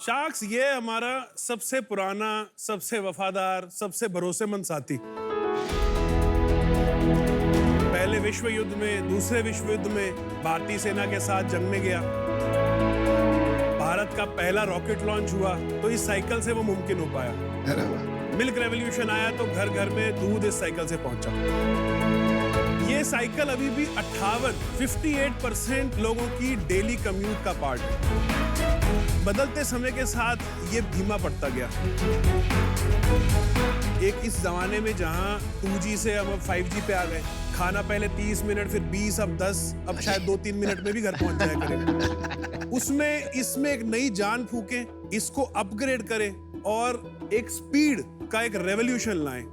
Sharks ये हमारा सबसे पुराना, सबसे वफादार, सबसे भरोसेमंद साथी। पहले विश्व युद्ध में, दूसरे विश्व युद्ध में भारतीय सेना के साथ जंग में गया। भारत का पहला रॉकेट लॉन्च हुआ तो इस साइकिल से वो मुमकिन हो पाया। मिल्क रेवोल्यूशन आया तो घर घर में दूध इस साइकिल से पहुंचा। ये साइकिल अभी भी 58% लोगों की डेली कम्यूट का पार्ट है। बदलते समय के साथ ये धीमा पड़ता गया। एक इस जमाने में जहां 2G से हम अब 5G पे आ गए, खाना पहले 30 मिनट, फिर 20, अब 10, अब शायद 2-3 मिनट में भी घर पहुंच जाया करेगा। उसमें इसमें एक नई जान फूकें, इसको अपग्रेड करें और एक स्पीड का एक रेवोल्यूशन लाएं।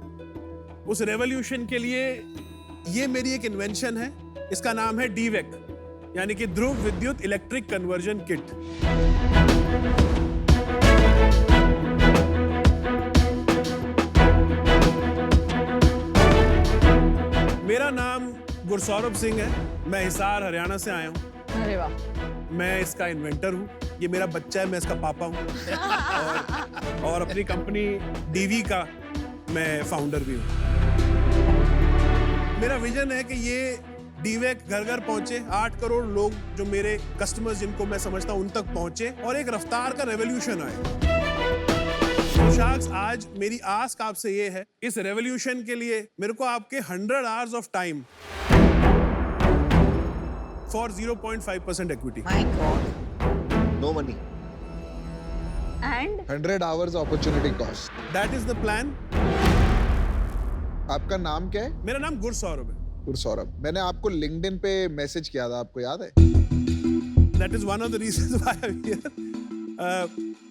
उस रेवोल्यूशन के लिए ये मेरी एक इन्वेंशन है, इसका नाम है DVEC, यानी कि ध्रुव विद्युत इलेक्ट्रिक कन्वर्जन किट। मेरा नाम गुरसौरभ सिंह है, मैं हिसार हरियाणा से आया हूँ। अरे वाह। मैं इसका इन्वेंटर हूँ, ये मेरा बच्चा है, मैं इसका पापा हूँ। और अपनी कंपनी DV का मैं फाउंडर भी हूँ। मेरा विजन है कि ये DVEC घर घर पहुंचे, 8 करोड़ लोग जो मेरे कस्टमर्स जिनको मैं समझता हूं उन तक पहुंचे और एक रफ्तार का रेवोल्यूशन आए। तो शार्क्स, आज मेरी आस्क आपसे ये है, इस रेवोल्यूशन के लिए मेरे को आपके 100 hours of time for 0.5% equity. My God. No money. And 100 hours opportunity cost. That is the plan. आपका नाम क्या है? मेरा नाम गुरसौरभ है। गुरसौरभ। मैंने आपको लिंक्डइन पे मैसेज किया था, आपको याद है? That is one of the reasons why I'm here.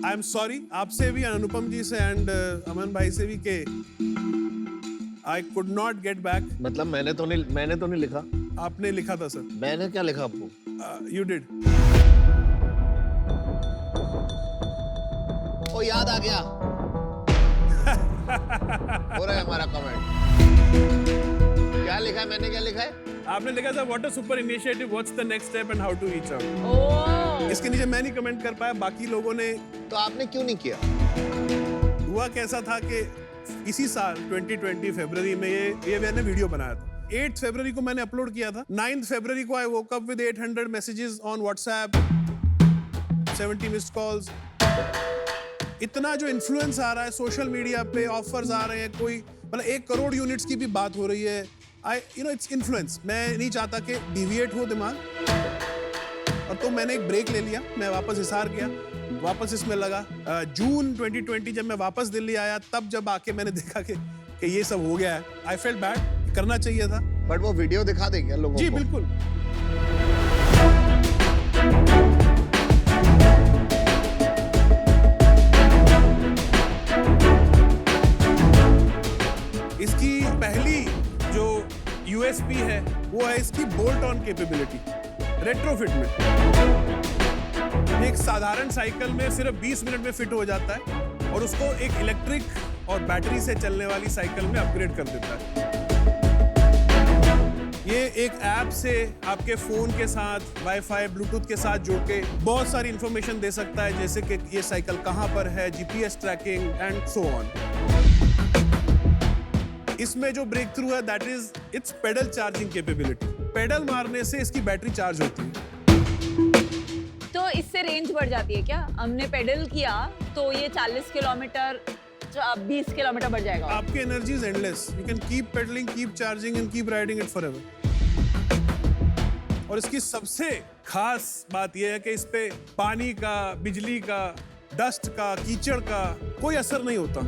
I am sorry, आपसे भी, अनुपम जी से एंड अमन भाई से भी, के I could not get back. मतलब मैंने तो नहीं लिखा। आपने लिखा था सर। मैंने क्या लिखा आपको? You did. ओ याद आ गया। हो रहा है हमारा कमेंट। क्या लिखा है? मैंने क्या लिखा है? आपने लिखा था what a super initiative, what's the next step and how to reach out. Oh, इसके नीचे मैं नहीं कमेंट कर पाया, बाकी लोगों ने। तो आपने क्यों नहीं किया? हुआ कैसा था कि इसी साल 2020 फरवरी में ये मैंने वीडियो बनाया था। 8 फरवरी को मैंने अपलोड किया था। 9 फरवरी को I woke up with 800 messages on WhatsApp, 70 missed calls. इतना जो इन्फ्लुएंस आ रहा है सोशल मीडिया पे, ऑफर्स आ रहे हैं, कोई मतलब 1 करोड़ यूनिट्स की भी बात हो रही है। Its influence. मैं नहीं चाहता कि डिविएट हो दिमाग, और तो मैंने एक ब्रेक ले लिया। मैं वापस हिसार गया, वापस इसमें लगा। जून 2020 जब मैं वापस दिल्ली आया, तब जब आके मैंने देखा कि ये सब हो गया है, आई फेल्ट बैड, करना चाहिए था। बट वो वीडियो दिखा देंगे लोगों जी को। बिल्कुल। इसकी पहली जो USP है वो है इसकी बोल्ट ऑन कैपेबिलिटी। रेट्रोफिट में एक साधारण साइकिल में सिर्फ 20 मिनट में फिट हो जाता है और उसको एक इलेक्ट्रिक और बैटरी से चलने वाली साइकिल में अपग्रेड कर देता है। ये एक ऐप से आपके फोन के साथ वाईफाई, ब्लूटूथ के साथ जोड़ के बहुत सारी इंफॉर्मेशन दे सकता है, जैसे कि ये साइकिल कहाँ पर है, GPS tracking and so on. इसमें जो ब्रेक थ्रू है that is its pedal charging capability. Pedal मारने से इसकी बैटरी चार्ज होती है। तो इससे रेंज बढ़ जाती है क्या? हमने पेडल किया तो ये 40 किलोमीटर 20 किलोमीटर बढ़ जाएगा। आपकी energy is endless. You can keep pedalling, keep charging and keep riding it forever. और इसकी सबसे खास बात यह है कि इस पे पानी का, बिजली का, डस्ट का, कीचड़ का कोई असर नहीं होता।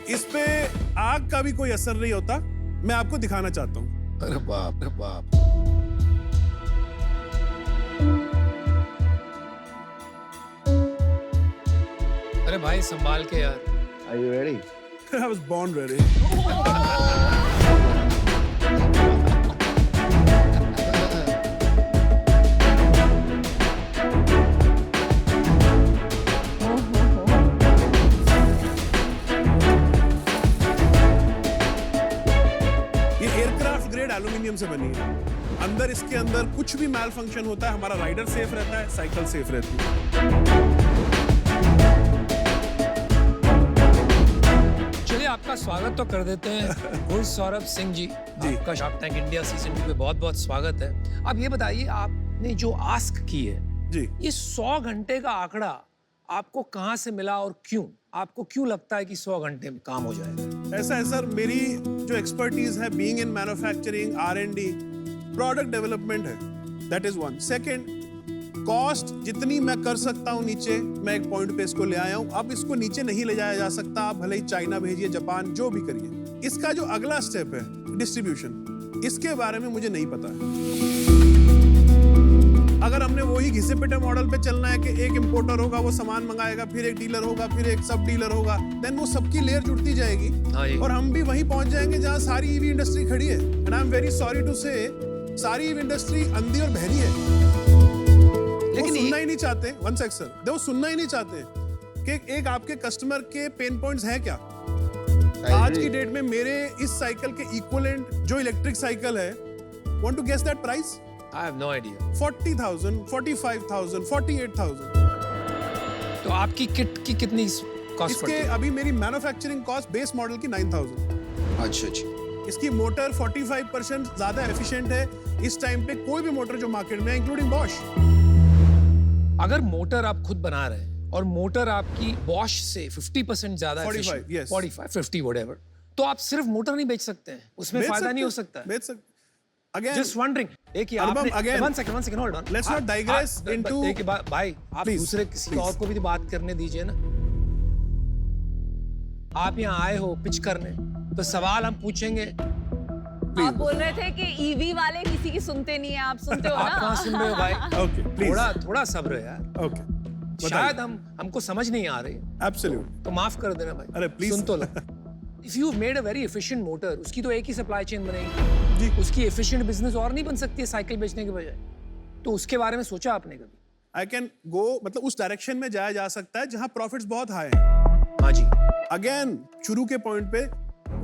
इस पे आग का भी कोई असर नहीं होता। मैं आपको दिखाना चाहता हूँ। अरे बाप रे बाप। अरे भाई संभाल के यार। Are you ready? I was born ready. ये एयरक्राफ्ट ग्रेड एल्यूमिनियम से बनी है। अंदर इसके अंदर कुछ भी मैल फंक्शन होता है, हमारा राइडर सेफ रहता है, साइकिल सेफ रहती है। चलिए आपका स्वागत तो कर देते हैं गुरु सौरभ सिंह जी। आपका शार्क टैंक इंडिया सीजन 2 पे बहुत बहुत स्वागत है। अब ये बताइए, आपने जो आस्क की है जी, ये 100 घंटे का आंकड़ा आपको कहाँ से मिला और क्यों? आपको क्यों लगता है कि 100 घंटे में काम हो जाएगा? ऐसा है सर, मेरी जो एक्सपर्टीज है being in manufacturing, R&D, product development है, that is one. Second, cost जितनी मैं कर सकता हूँ नीचे, मैं एक पॉइंट पे इसको ले आया हूँ। अब इसको नीचे नहीं ले जाया जा सकता, आप भले ही चाइना भेजिए, जापान, जो भी करिए। इसका जो अगला स्टेप है डिस्ट्रीब्यूशन, इसके बारे में मुझे नहीं पता है। अगर हमने वही घिसे पिटे मॉडल पे चलना है कि एक इंपोर्टर होगा, वो सामान मंगाएगा, फिर एक डीलर होगा, फिर एक सब डीलर होगा, देन वो सबकी लेयर जुड़ती जाएगी और हम भी वहीं पहुंच जाएंगे जहां सारी ईवी इंडस्ट्री खड़ी है। And I am very sorry to say, सारी ईवी इंडस्ट्री अंधी और बहरी है। लेकिन सुनना ही नहीं चाहते। वन सेक सर, वो सुनना ही नहीं चाहते कि एक आपके कस्टमर के पेन पॉइंट्स हैं क्या। आज की डेट में मेरे इस साइकिल के इक्विवेलेंट जो इलेक्ट्रिक साइकिल है, want to guess that price? I have no idea. 40,000, 45,000, 48,000। तो आपकी किट की कितनी कॉस्ट इसके पड़ती है? अभी मेरी मैन्युफैक्चरिंग कॉस्ट बेस मॉडल की 9,000। अच्छा अच्छा। इसकी मोटर 45% ज्यादा एफिशिएंट है इस टाइम पे कोई भी मोटर जो मार्केट में है, इंक्लूडिंग बॉश। अगर मोटर आप खुद बना रहे हैं और मोटर आपकी बॉश से 50% ज्यादा 45, yes. 45, 50 whatever, तो आप सिर्फ मोटर नहीं बेच सकते हैं, उसमें बेच फायदा सकते नहीं हो हैं, सकता है। बेच सकते। Again, Just wondering, एक ही Anupam, आपने again, one second, hold on. let's not digress into- एक ही बात भाई, आप Please, दूसरे किसी please. और को भी तो बात करने दीजिए ना। आप यहाँ आए हो पिच करने, तो सवाल हम पूछेंगे। आप बोल रहे थे कि ईवी वाले किसी की सुनते नहीं है, आप सुनते हो ना? आप कहाँ सुन रहे हो भाई? Okay, please. थोड़ा सब्र यार। Okay. शायद हमको समझ नहीं आ रही, Absolute. तो माफ कर देना भाई। अरे, please. सुन तो लो। If you've made a very efficient motor, उसकी तो एक ही सप्लाई चेन बनेगी। जी। उसकी एफिशिएंट बिजनेस और नहीं बन सकती है साइकिल बेचने के बजाय। तो उसके बारे में सोचा आपने कभी? I can go, मतलब उस डायरेक्शन में जाया जा सकता है जहां प्रॉफिट्स बहुत हाई हैं। हाँ जी। अगेन शुरू के पॉइंट पे,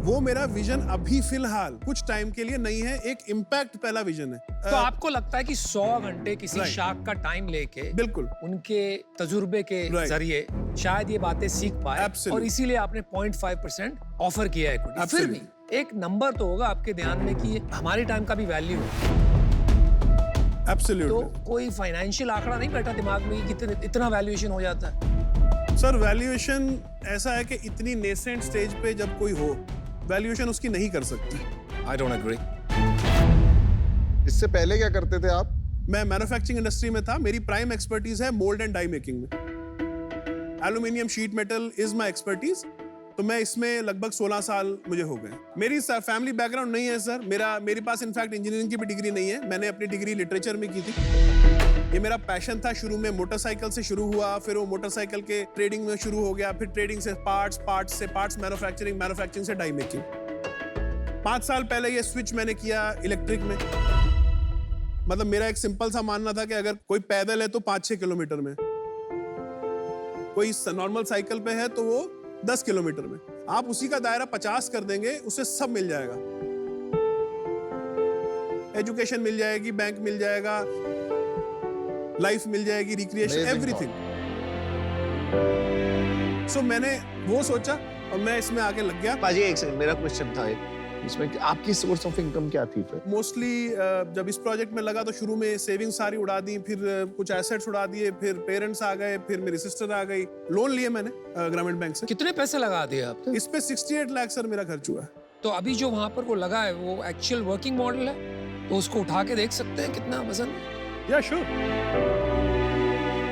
वो मेरा विजन अभी फिलहाल कुछ टाइम के लिए नहीं है, एक इम्पैक्ट पहला विजन है। तो आपको लगता है कि 100 घंटे किसी Right. शार्क का टाइम लेके, बिल्कुल उनके तजुर्बे के Right. जरिए शायद ये बातें सीख पाए, Absolutely. और इसीलिए आपने 0.5% ऑफर किया है equity। फिर Absolutely. भी एक नंबर तो होगा आपके ध्यान में कि हमारे टाइम का भी वैल्यू है। तो एब्सोल्युटली कोई फाइनेंशियल आंकड़ा नहीं बैठा दिमाग में कि इतना वैल्यूएशन हो जाता है? सर, वैल्यूएशन ऐसा है कि इतनी नेसेंट स्टेज पे जब कोई हो, वैल्यूएशन उसकी नहीं कर सकती। I don't agree. इससे पहले क्या करते थे आप? मैं मैन्युफैक्चरिंग इंडस्ट्री में था, मेरी प्राइम एक्सपर्टीज है मोल्ड एंड डाई मेकिंग में। Aluminium sheet metal is my expertise, तो मैं इसमें लगभग 16 साल मुझे हो गए। मेरी फैमिली बैकग्राउंड नहीं है सर, मेरे पास इनफैक्ट इंजीनियरिंग की भी डिग्री नहीं है, मैंने अपनी डिग्री लिटरेचर में की थी। ये मेरा पैशन था, शुरू में मोटरसाइकिल से शुरू हुआ, फिर वो मोटरसाइकिल के ट्रेडिंग में शुरू हो गया, फिर ट्रेडिंग से पार्ट्स मैन्युफैक्चरिंग से डाई मेकिंग। 5 साल पहले ये स्विच मैंने किया इलेक्ट्रिक में। मतलब मेरा एक सिंपल सा मानना था कि अगर कोई पैदल है तो 5-6 किलोमीटर में, कोई नॉर्मल साइकिल पे है तो वो 10 किलोमीटर में। आप उसी का दायरा 50 कर देंगे, उससे सब मिल जाएगा। एजुकेशन मिल जाएगी, बैंक मिल जाएगा, लाइफ मिल जाएगी, रिक्रिएशन, एवरीथिंग। सो मैंने वो सोचा और मैं इसमें आके लग गया। पाजी एक सेकंड, मेरा क्वेश्चन था इसमें कि आपकी सोर्स ऑफ इनकम क्या थी फिर? मोस्टली जब इस प्रोजेक्ट में लगा तो शुरू में सेविंग्स सारी उड़ा दी, फिर कुछ एसेट्स उड़ा दिए, फिर पेरेंट्स आ गए, फिर मेरी सिस्टर आ गई। लोन लिए मैंने ग्रामीण बैंक से। कितने पैसे लगा दिए आपने? इस पे 68 लाख सर मेरा खर्च हुआ है। तो अभी जो वहां पर वो लगा है वो एक्चुअल वर्किंग मॉडल है, तो उसको उठा के देख सकते हैं कितना वजन है। या श्योर,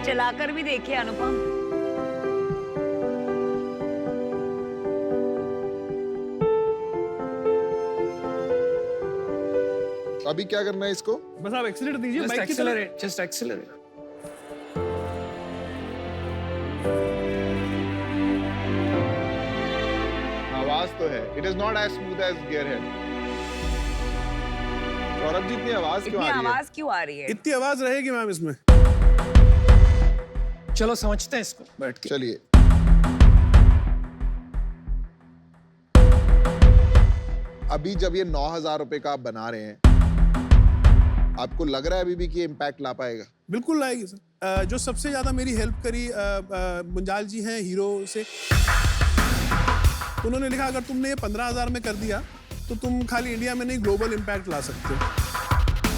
चलाकर भी देखिए अनुपम। अभी क्या करना है इसको? बस आप एक्सीलरेट दीजिए Just बाइक की तरह। accelerate, just accelerate. आवाज तो है। It is not as smooth as gearhead. Saurabh ji, इतनी आवाज क्यों इतनी आ रही है? आवाज क्यों आ रही है? इतनी आवाज रहेगी मैम इसमें। चलो समझते हैं इसको बैठ के। चलिए, अभी जब ये 9,000 रुपए का आप बना रहे हैं, आपको लग रहा है अभी भी कि इम्पैक्ट ला पाएगा? बिल्कुल लाएगी सर। जो सबसे ज़्यादा मेरी हेल्प करी मुंजाल जी हैं हीरो से। उन्होंने लिखा अगर तुमने ये 15,000 में कर दिया तो तुम खाली इंडिया में नहीं ग्लोबल इम्पैक्ट ला सकते हो।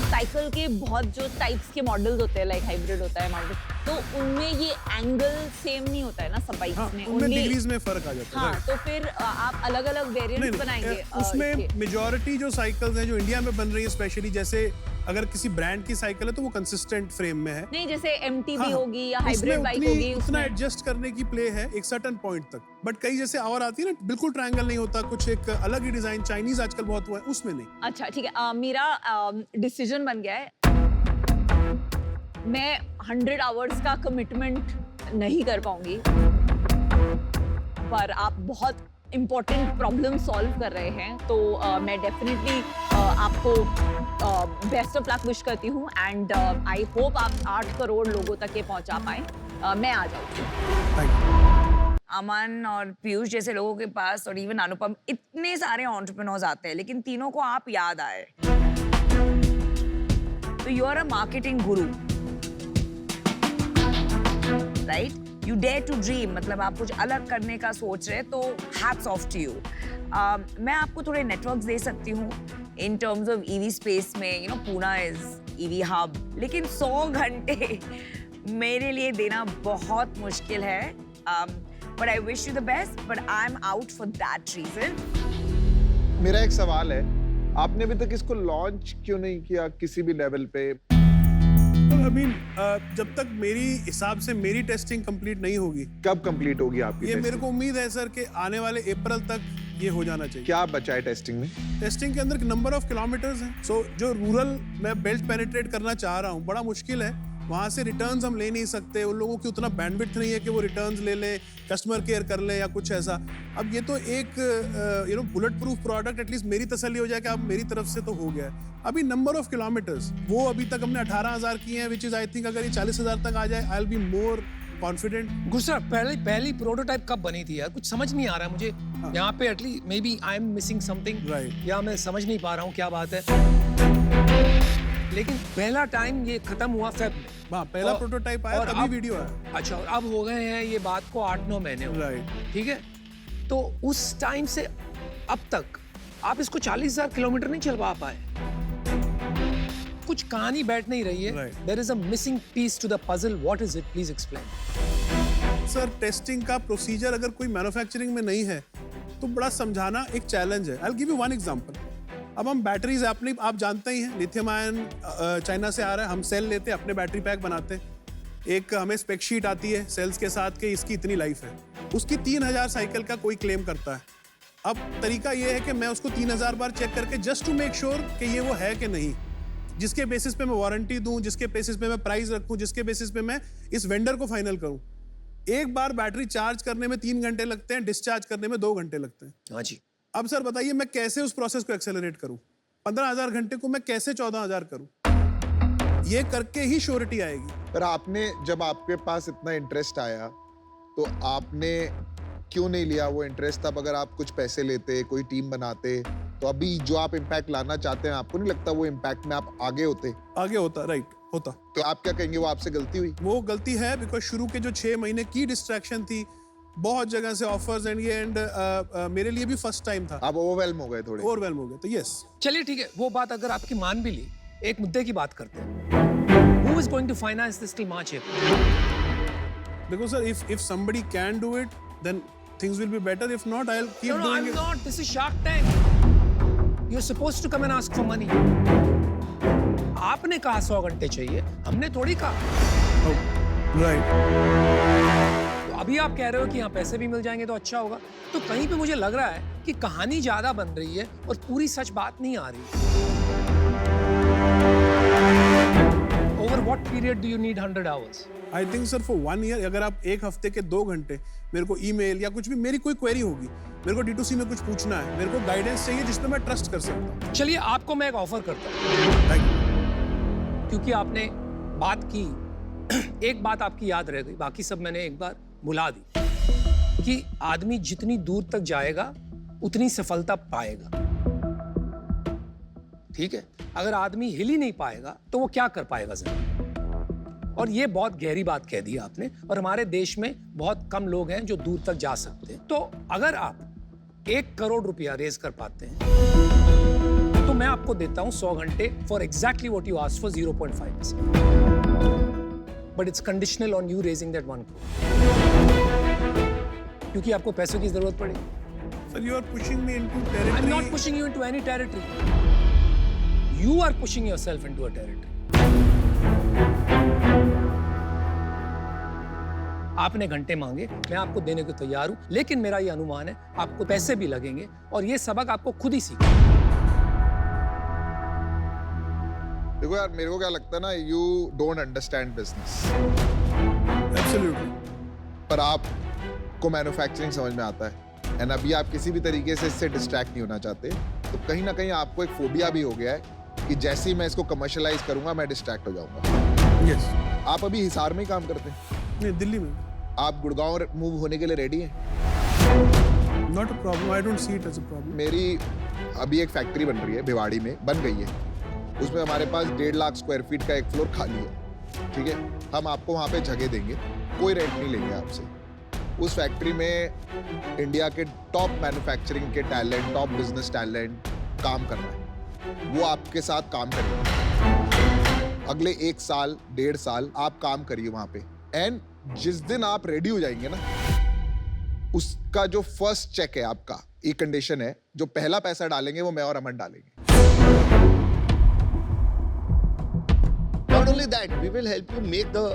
साइकिल के बहुत जो टाइप्स के मॉडल्स होते हैं, लाइक हाइब्रिड होता है, माउंटेन, तो उनमें ये एंगल सेम नहीं होता है ना सब बाइक्स हाँ, में। उनमें डिग्रीज में फर्क आ जाता है। हाँ, तो फिर आप अलग अलग वेरिएंट्स बनाएंगे उसमें इसके। मेजॉरिटी जो साइकिल्स हैं जो इंडिया में बन रही है, स्पेशली जैसे अगर किसी ब्रांड की साइकिल है तो वो कंसिस्टेंट फ्रेम में है। नहीं, जैसे MTB हाँ, होगी या उसमें हाइब्रिड बाइक उतनी- होगी, उतना उसमें एडजस्ट करने की प्ले है एक सर्टेन पॉइंट तक। बट कई जैसे और आती है ना, बिल्कुल ट्रायंगल नहीं होता, कुछ एक अलग ही डिजाइन, चाइनीज आजकल बहुत हुआ है, उसमें नहीं। अच्छा ठीक है। मेरा डिसीजन बन गया है, मैं 100 आवर्स का कमिटमेंट नहीं कर पाऊंगी, पर आप बहुत इम्पोर्टेंट प्रॉब्लम सॉल्व कर रहे हैं, तो मैं डेफिनेटली आपको बेस्ट ऑफ लक विश करती हूँ एंड आई होप आप 8 करोड़ लोगों तक ये पहुंचा पाए। मैं आ जाऊँगी। Thank you. अमन और पीयूष जैसे लोगों के पास और इवन अनुपम इतने सारे एंटरप्रेन्योर्स आते हैं, लेकिन तीनों को आप याद आए तो you are a marketing guru, right? You dare to dream, मतलब आप कुछ अलग करने का सोच रहे हैं, तो हैट्स ऑफ टू यू। मैं आपको थोड़े नेटवर्क्स दे सकती हूँ in terms of EV space में, you know Poona is EV hub, लेकिन 100 घंटे मेरे लिए देना बहुत मुश्किल है। But I wish you the best, but I'm out for that reason. मेरा एक सवाल है, आपने अभी तक इसको लॉन्च क्यों नहीं किया किसी भी लेवल पे? I mean, जब तक मेरी हिसाब से मेरी टेस्टिंग कंप्लीट नहीं होगी, कब कंप्लीट होगी आपकी ये मेरे टेस्टिंग? को उम्मीद है सर कि आने वाले अप्रैल तक ये हो जाना चाहिए। क्या बचा है टेस्टिंग में? टेस्टिंग के अंदर नंबर ऑफ किलोमीटर्स हैं। सो जो रूरल मैं बेल्ट पेनिट्रेट करना चाह रहा हूँ, बड़ा मुश्किल है। वहाँ से रिटर्न्स हम ले नहीं सकते, उन लोगों की उतना बैंडविड्थ नहीं है कि वो रिटर्न्स ले लें, कस्टमर केयर कर लें या कुछ ऐसा। अब ये तो एक बुलेट प्रूफ प्रोडक्ट, एटलीस्ट मेरी तसल्ली हो जाए कि अब मेरी तरफ से तो हो गया है। अभी नंबर ऑफ किलोमीटर्स वो अभी तक हमने 18,000 किए हैं, विच इज आई थिंक अगर ये 40,000 तक आ जाए I will be more confident. गुस्सा पहली प्रोटोटाइप कब बनी थी यार? कुछ समझ नहीं आ रहा है मुझे यहाँ पे। At least maybe I am missing something, Right. या मैं समझ नहीं पा रहा हूँ क्या बात है। लेकिन पहला टाइम ये खत्म हुआ फेब में। हाँ, पहला और- प्रोटोटाइप आया और तभी अब- वीडियो आया। अच्छा, और अब हो गए हैं ये बात को 8-9 महीने हो गए, राइट। ठीक है? तो उस टाइम से अब तक आप इसको 40,000 किलोमीटर नहीं चल पा पाए। कुछ कहानी बैठ नहीं रही है। Right. There is a missing piece to the puzzle. What is it? Please explain. Sir, testing का प्रोसीजर अगर कोई मैन्युफैक्चरिंग में नहीं है तो बड़ा समझाना एक चैलेंज है। I will give you one example. अब हम बैटरीज अपनी आप जानते ही हैं, लिथियम आयन चाइना से आ रहा है, हम सेल लेते हैं, अपने बैटरी पैक बनाते हैं, एक हमें स्पेक शीट आती है सेल्स के साथ कि इसकी इतनी लाइफ है, उसकी 3000 साइकिल का कोई क्लेम करता है। अब तरीका ये है कि मैं उसको 3000 बार चेक करके जस्ट टू मेक श्योर कि ये वो है कि नहीं, जिसके बेसिस पे मैं वारंटी दूं, जिसके बेसिस पे मैं प्राइस रखूं, जिसके बेसिस पे मैं इस वेंडर को फाइनल करूं। एक बार बैटरी चार्ज करने में 3 घंटे लगते हैं, डिस्चार्ज करने में 2 घंटे लगते हैं। हाँ जी। अब सर बताइए मैं कैसे उस प्रोसेस को एक्सेलरेट करूं? 15,000 घंटे को मैं कैसे 14,000 करूं? ये करके ही श्योरिटी आएगी। पर आपने, जब आपके पास इतना इंटरेस्ट आया तो आपने क्यों नहीं लिया वो इंटरेस्ट? तब अगर आप कुछ पैसे लेते, कोई टीम बनाते, तो अभी जो आप इम्पैक्ट लाना चाहते हैं, आपको नहीं लगता वो इम्पैक्ट में आप आगे होते? आगे होता, राइट, होता। तो आप क्या कहेंगे, वो आपसे गलती हुई? वो गलती है बिकॉज शुरू के जो 6 महीने की डिस्ट्रैक्शन थी, बहुत जगह से ऑफर्स एंड ये एंड मेरे लिए भी फर्स्ट टाइम था, आप ओवरवेल्म हो गए थोड़े? ओवरवेल्म हो गए। तो यस, चलिए ठीक है, वो बात अगर आपकी मान भी ली, एक मुद्दे की बात करते हैं। Who is going to finance this till March, April? देखो sir, if somebody can do it then things will be better, if not I'll keep No, doing I'm it. not. This is Shark Tank. You're supposed to come and ask for money. आपने कहा 100 घंटे चाहिए, हमने थोड़ी कहा। Oh, right. तो अभी आप कह रहे हो कि यहाँ पैसे भी मिल जाएंगे तो अच्छा होगा, तो कहीं पे मुझे लग रहा है कि कहानी ज्यादा बन रही है और पूरी सच बात नहीं आ रही। Over what period do you need 100 hours? I think sir for 1 year, अगर आप एक हफ्ते के 2 घंटे मेरे को ईमेल या कुछ भी, मेरी कोई क्वेरी होगी, मेरे को D2C में कुछ पूछना है, मेरे को गाइडेंस चाहिए जिसमें मैं ट्रस्ट कर सकता हूँ। चलिए आपको मैं एक ऑफर करता हूँ, Thank you. क्योंकि आपने बात की, एक बात आपकी याद रह गई, बाकी सब मैंने एक बार भुला दी, कि आदमी जितनी दूर तक जाएगा उतनी सफलता पाएगा। ठीक है? अगर आदमी हिल ही नहीं पाएगा तो वो क्या कर पाएगा जमीन? और ये बहुत गहरी बात कह दी आपने, और हमारे देश में बहुत कम लोग हैं जो दूर तक जा सकते हैं। तो अगर आप 1 करोड़ रुपया रेज कर पाते हैं तो मैं आपको देता हूं 100 घंटे for exactly what you asked for 0.5%, but it's conditional on you raising that 1 crore, क्योंकि आपको पैसों की जरूरत पड़ेगी। Sir, you are pushing me into I am territory. Not pushing you into any territory, you are pushing yourself into a territory. आपने घंटे मांगे, मैं आपको देने को तैयार हूं, लेकिन मेरा ये अनुमान है आपको पैसे भी लगेंगे और ये सबक आपको खुद ही सीखना। देखो यार, मेरे को क्या लगता है ना, you don't understand business, Absolutely. पर आपको मैन्युफैक्चरिंग समझ में आता है, एंड अभी आप किसी भी तरीके से इससे डिस्ट्रैक्ट नहीं होना चाहते, तो कहीं ना कहीं आपको एक फोबिया भी हो गया है कि जैसे ही मैं इसको कमर्शियलाइज करूंगा मैं डिस्ट्रैक्ट हो जाऊंगा। Yes. आप अभी हिसार में ही काम करते हैं, नहीं, दिल्ली में. आप गुड़गांव मूव होने के लिए रेडी हैं? Not a problem. I don't see it as a problem. मेरी अभी एक फैक्ट्री बन रही है भिवाड़ी में, बन गई है, उसमें हमारे पास 1.5 लाख स्क्वायर फीट का एक फ्लोर खाली है, ठीक है? हम आपको वहाँ पे जगह देंगे, कोई रेंट नहीं लेंगे आपसे। उस फैक्ट्री में इंडिया के टॉप मैन्युफैक्चरिंग के टैलेंट, टॉप बिजनेस टैलेंट काम कर रहा है, वो आपके साथ काम करेंगे। अगले 1 साल 1.5 साल आप काम करिए वहाँ पे, एंड जिस दिन आप रेडी हो जाएंगे ना, उसका जो फर्स्ट चेक है आपका, एक कंडीशन है, जो पहला पैसा डालेंगे वो मैं और अमन डालेंगे। Not only that, we will help you make the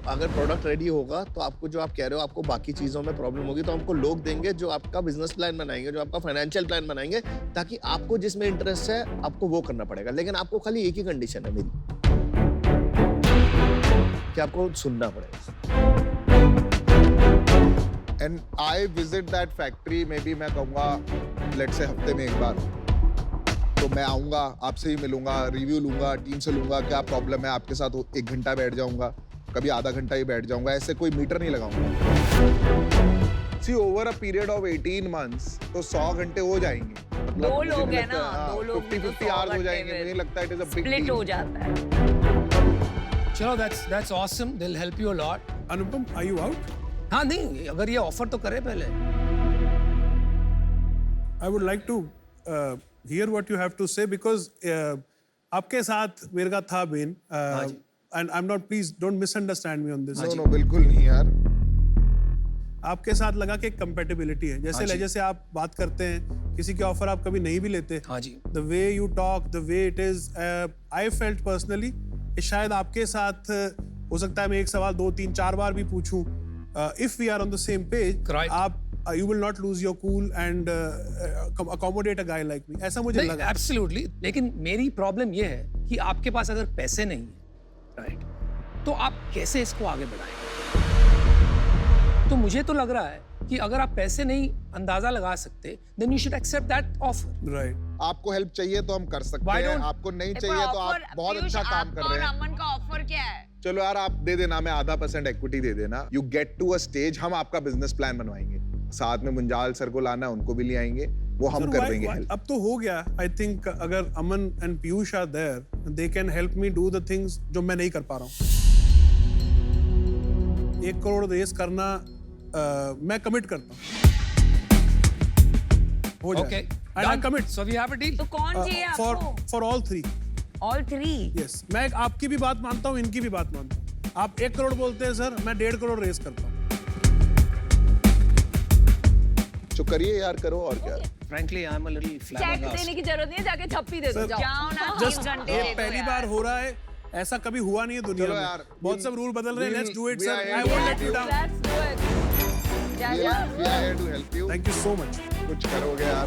अगर प्रोडक्ट रेडी होगा तो आपको जो आप कह रहे हो आपको बाकी चीजों में प्रॉब्लम होगी, तो हमको लोग देंगे जो आपका बिजनेस प्लान बनाएंगे, जो आपका फाइनेंशियल प्लान बनाएंगे, ताकि आपको जिसमें इंटरेस्ट है आपको वो करना पड़ेगा। लेकिन आपको खाली एक ही कंडीशन है मेरी, कि आपको सुनना पड़ेगा। And I visit that factory, may be मैं कहूँगा लेट से हफ्ते में 1 बार, तो मैं आऊँगा, आपसे ही मिलूंगा, रिव्यू लूंगा, टीम से लूंगा क्या प्रॉब्लम है, आपके साथ 1 घंटा बैठ जाऊंगा, कभी आधा घंटा ही बैठ जाऊंगा, ऐसे कोई मीटर नहीं लगाऊंगा। See over a period of 18 months तो 100 घंटे हो जाएंगे, मतलब 2 मुझे लोग नहीं हैं लगता ना, है, 2 लोग 50-50 आवर्स हो जाएंगे, मुझे लगता है it is a big split हो जाता है। चलो, that's awesome, they'll help you a lot। Anupam, are you out? हाँ, नहीं, अगर ये ऑफर तो करे पहले। I would like to hear what you have to say because आपके साथ मेरे का था Ben, and I'm not, please don't misunderstand me on this. No बिल्कुल नहीं यार। आपके साथ लगा कि एक कंपेटिबिलिटी है, जैसे लहजे से आप बात करते हैं, किसी के ऑफर आप कभी नहीं भी लेते। हाँ जी। The way you talk, the way it is, I felt personally कि शायद आपके साथ हो सकता है मैं एक सवाल 2, 3, 4 बार भी पूछूं, if we are on the same page, Right. आप you will not lose your cool and accommodate a guy like me, ऐसा मुझे नहीं, लगा। एब्सोल्युटली, लेकिन मेरी प्रॉब्लम ये है कि आपके पास अगर पैसे नहीं है, राइट, तो आप कैसे इसको आगे बढ़ाएंगे? तो मुझे तो लग रहा है कि अगर आप पैसे नहीं अंदाजा लगा सकते, then you should accept that offer। Right. आपको हेल्प चाहिए तो हम कर सकते Why हैं, don't- आपको नहीं चाहिए तो आप बहुत अच्छा काम कर रहे हैं। अमन का ऑफर क्या है? चलो यार, आप दे देना, मैं 0.5% इक्विटी दे देना, you get to a stage, हम आपका बिजनेस प्लान बनवाएंगे, साथ में मुंजाल सर को लाना, उनको भी ले आएंगे, वो हम Sir, कर why- देंगे why- हेल्प। अब तो हो गया, आई थिंक अगर Aman and Piyush are there, they can help me do the things जो मैं नहीं कर पा रहा हूँ। 1 करोड़ रेस करना मैं कमिट करता हूँ, हो जाए। Okay, And I done. commit So we have a deal। तो कौन चाहिए आपको? for all 3। All 3? Yes, मैं आपकी भी बात मानता हूँ, इनकी भी बात मानता हूँ। आप 1 करोड़ बोलते हैं सर, मैं 1.5 करोड़ रेस करता हूँ। जो करिए यार, करो और क्या। Frankly, I'm a little check flabbergasted। देने की जरूरत नहीं है, जाके थप्पी दे दो, Sir, जाओ। जाओ ना, Just 3 घंटे ये दे दो पहली यार। बार हो रहा है, ऐसा कभी हुआ नहीं है दुनिया चलो में। यार, बहुत सब रूल बदल रहे हैं, let's do it we sir, are I here won't to let you down. Let's do it। We are here to help you। Thank you so much. कुछ करोगे यार।